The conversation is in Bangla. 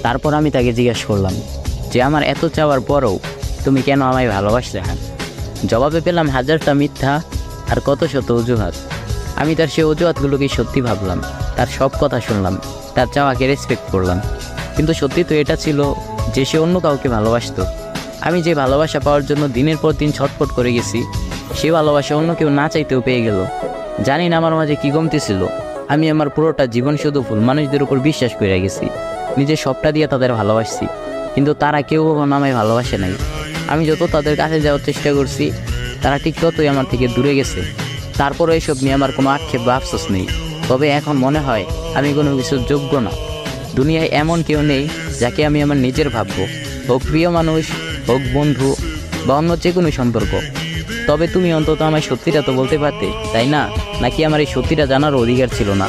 তারপর আমি তাকে জিজ্ঞেস করলাম যে আমার এত চাওয়ার পরও তুমি কেন আমায় ভালোবাসলে না। জবাবে পেলাম হাজারটা মিথ্যা আর কত শত অজুহাত। আমি তার সেই অজুহাতগুলোকে সত্যি ভাবলাম, তার সব কথা শুনলাম, তার চাওয়াকে রেসপেক্ট করলাম। কিন্তু সত্যি তো এটা ছিল যে সে অন্য কাউকে ভালোবাসতো। আমি যে ভালোবাসা পাওয়ার জন্য দিনের পর দিন ছটফট করে গেছি, সে ভালোবাসা অন্য কেউ না চাইতেও পেয়ে গেল। জানি না আমার মাঝে কী কমতি ছিল। আমি আমার পুরোটা জীবন শুধু ভুল মানুষদের উপর বিশ্বাস করে গেছি, নিজের সবটা দিয়ে তাদের ভালোবাসছি, কিন্তু তারা কেউ কখনো আমায় ভালোবাসে নাই। আমি যত তাদের কাছে যাওয়ার চেষ্টা করছি, তারা ঠিক ততই আমার থেকে দূরে গেছে। তারপরও এসব নিয়ে আমার কোনো আক্ষেপ বা আফসোস নেই। তবে এখন মনে হয় আমি কোনো কিছুর যোগ্য না। দুনিয়ায় এমন কেউ নেই যাকে আমি আমার নিজের ভাববো, হোক প্রিয় মানুষ, হোক বন্ধু বা অন্য যে কোনো সম্পর্ক। তবে তুমি অন্তত আমায় সত্যিটা তো বলতে পারতে, তাই না? নাকি আমার এই সত্যিটা জানার অধিকার ছিল না?